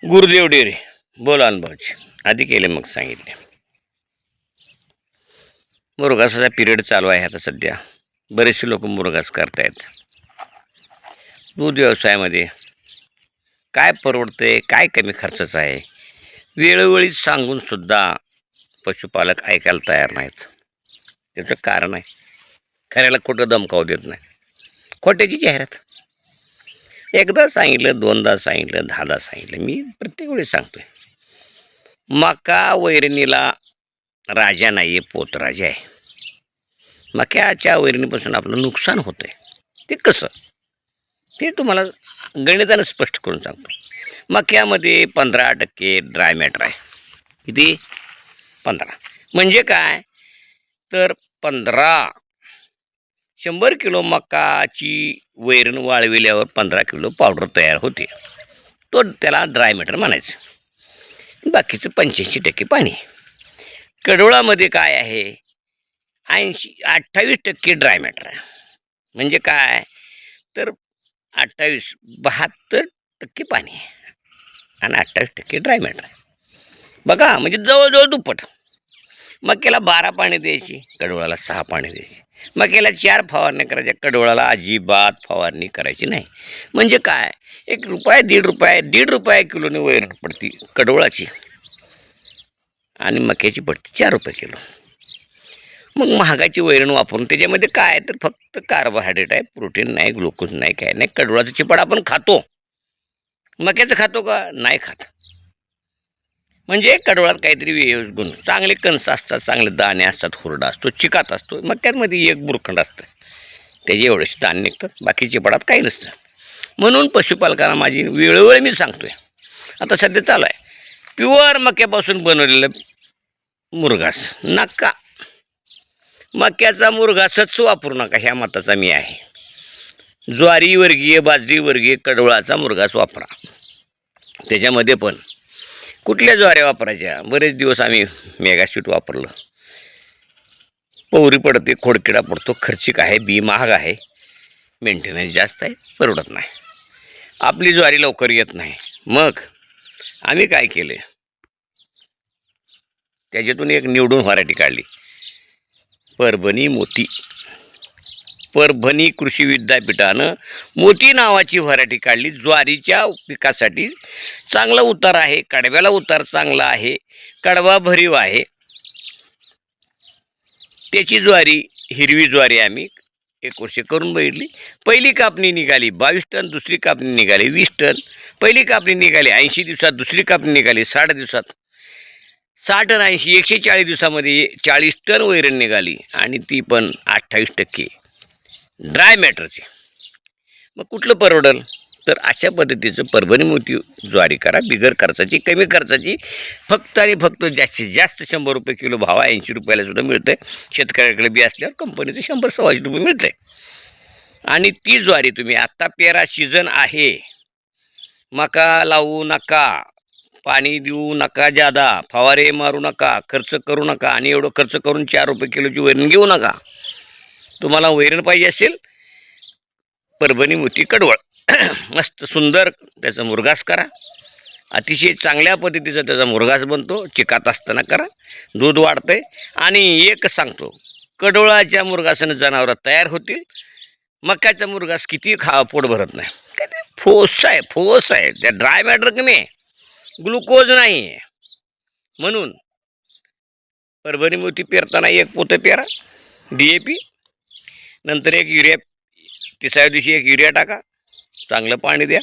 गुरुदेव डेरे बोला अनुभवचे आधी केले मग सांगितले. मुरघासाचा पिरियड चालू आहे आता सध्या. बरेचसे लोक मुरघास करतायत. दूध व्यवसायामध्ये काय परवडतंय, काय कमी खर्चाचं आहे, वेळोवेळी सांगूनसुद्धा पशुपालक ऐकायला तयार नाहीत. त्याचं कारण आहे, खऱ्याला खोटं दमकावू देत नाही. खोट्याची जाहिरात एकदा सांगितलं, दोनदा सांगितलं, दहादा सांगितलं. मी प्रत्येक वेळी सांगतोय, मका वैरणीला राजा नाही आहे, पोतराजा आहे. मक्याच्या वैरणीपासून आपलं नुकसान होतं आहे. ते कसं, ते तुम्हाला गणितानं स्पष्ट करून सांगतो. मक्यामध्ये 15% ड्राय मॅटर आहे. किती? 15. म्हणजे काय तर 100 किलो मकाची वैरण वाळविल्यावर 15 किलो पावडर तयार होते. तो त्याला ड्राय मॅटर म्हणायचं. बाकीचं 85% पाणी. कडोळामध्ये काय आहे, 28% ड्राय मॅटर आहे. म्हणजे काय तर 72% पाणी आहे आणि 28% ड्राय मॅटर आहे. बघा, म्हणजे जवळजवळ दुप्पट. मक्याला 12 पाणी द्यायची, कडोळाला 6 पाणी द्यायची. मक्याला 4 फवारणी करायच्या, कडोळाला अजिबात फवारणी करायची नाही. म्हणजे काय, ₹1, ₹1.5 किलोने वैरण पडती कडोळाची आणि मक्याची पडते ₹4 किलो. मग महागाची वैरण वापरून त्याच्यामध्ये काय तर फक्त कार्बोहायड्रेट आहे, प्रोटीन नाही, ग्लुकोज नाही, काय नाही. कडोळाचं चिपड आपण खातो, मक्याचं खातो का? नाही खात. म्हणजे कडोळात काहीतरी वेगळेच गुण, चांगले कणस असतात, चांगले दाणे असतात, हुरडा असतो, चिकात असतो. मक्यामध्ये एक बुरखंड असतं, त्याचे एवढेच दाणे निघतात, बाकी चिपडात काही नसतं. म्हणून पशुपालकांना माझी वेळोवेळी मी सांगतोय, आता सध्या चालू आहे प्युअर मक्यापासून बनवलेलं मुरघास नका. मक्याचा मुरघासच वापरू नका, ह्या मताचा मी आहे. ज्वारी वर्गीय, बाजरी वर्गीय कडोळाचा मुरघास वापरा. त्याच्यामध्ये पण कुठल्या ज्वाऱ्या वापरायच्या? बरेच दिवस आम्ही मेगाशूट वापरलं. पवरी पडते, खोडकिडा पडतो, खर्चिक आहे, बी महाग आहे, मेंटेनन्स जास्त आहे, परवडत नाही. आपली ज्वारी लवकर येत नाही. मग आम्ही काय केले, त्याच्यातून एक निवडून व्हरायटी काढली, परभणी मोती. परभणी कृषी विद्यापीठानं मोती नावाची व्हरायटी काढली. ज्वारीच्या पिकासाठी चांगला उतार आहे, कडव्याला उतार चांगला आहे, कडवा भरीव आहे. त्याची ज्वारी, हिरवी ज्वारी आम्ही 1 वर्ष करून बघितली. पहिली कापणी निघाली 22 टन, दुसरी कापणी निघाली 20 टन. पहिली कापणी निघाली 80 दिवसात, दुसरी कापणी निघाली 60 दिवसात. 60 आणि 80 140 दिवसामध्ये 40 टन वैरण निघाली आणि ती पण 28% ड्राय मॅटरचे. मग कुठलं परवडल? तर अशा पद्धतीचं परभणी मोती ज्वारी करा, बिगर खर्चाची, कमी खर्चाची. फक्त आणि फक्त जास्तीत जास्त ₹100 किलो भाव आहे. 80 रुपयाला सुद्धा मिळतं आहे. शेतकऱ्याकडे बी असल्यावर कंपनीचं 100-125 रुपये मिळतं आहे. आणि ती ज्वारी तुम्ही आत्ता पेरा सीझन आहे, मका लावू नका, पाणी देऊ नका, जादा फवारे मारू नका, खर्च करू नका. आणि एवढं खर्च करून ₹4 किलोची वैरण घेऊ नका. तुम्हाला वैरण पाहिजे असेल, परभणी मोती कडवळ मस्त सुंदर त्याचा मुरघास करा. अतिशय चांगल्या पद्धतीचा त्याचा मुरघास बनतो. चिकात असताना करा, दूध वाढतंय. आणि एक सांगतो, कडोळाच्या मुरघासानं जनावरं तयार होतील. मक्याचा मुरघास किती पोट भरत नाही. काय ते फोस आहे, त्या ड्राय मॅटर कमी आहे, ग्लुकोज नाही आहे. म्हणून परभणी मोती पेरताना 1 पोतं पेरा DAP, नंतर 1 युरिया, तिसऱ्या दिवशी 1 युरिया टाका, चांगलं पाणी द्या.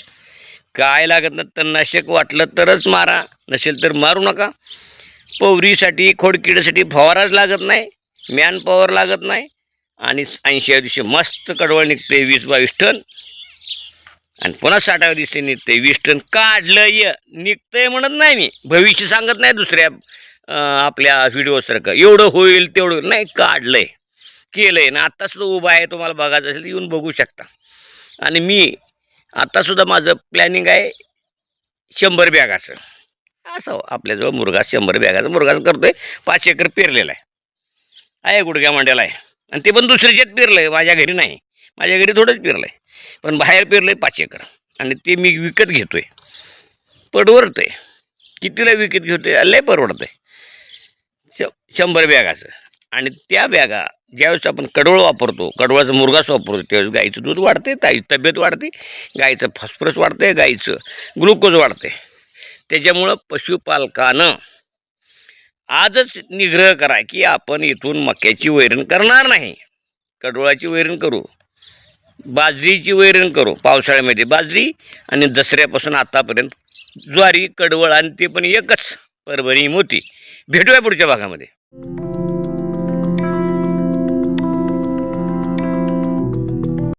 काय लागत नाही तणनाशक वाटलं तरच मारा, नसेल तर मारू नका. पवरीसाठी, खोडकिडीसाठी फवाराच लागत नाही, मॅन पॉवर लागत नाही. आणि 80व्या दिवशी मस्त कडवळ निघते 20-22 टन. आणि पुन्हा 60व्या दिवशी निघते 20 टन. काढलं निघतंय म्हणत नाही मी, भविष्य सांगत नाही दुसऱ्या आपल्या व्हिडिओसारखं एवढं होईल तेवढं नाही. काढलंय, केलंय ना, आत्तासुद्धा उभं आहे. तुम्हाला बघायचं असेल तर येऊन बघू शकता. आणि मी आत्तासुद्धा माझं प्लॅनिंग आहे 100 बॅगाचं. असं आपल्याजवळ मुरघास 100 बॅगाचं मुरघास करतोय. 5 एकर पेरलेलं आहे गुडघ्या मांड्याला आहे. आणि ते पण दुसऱ्याच्यात पेरलं आहे, माझ्या घरी नाही. माझ्या घरी थोडंच पेरलं आहे, पण बाहेर पेरलं आहे 5 एकर. आणि ते मी विकत घेतोय. परवडतं आहे. कितीला विकत घेतो लय परवडतं आहे. 100 बॅगाचं. आणि त्या बॅगा ज्यावेळेस आपण कडवळ वापरतो, कडवळाचा मुरघास वापरतो, त्यावेळेस गाईचं दूध वाढते, ताई तब्येत वाढते, गाईचं फॉस्फरस वाढते, गाईचं ग्लुकोज वाढते. त्याच्यामुळं पशुपालकानं आजच निग्रह करा की आपण इथून मक्याची वैरण करणार नाही, कडवळाची वैरण करू, बाजरीची वैरण करू. पावसाळ्यामध्ये बाजरी आणि दसऱ्यापासून आतापर्यंत ज्वारी, कडवळ आणि ते पण एकच परभणी मोती. भेटूया पुढच्या भागामध्ये.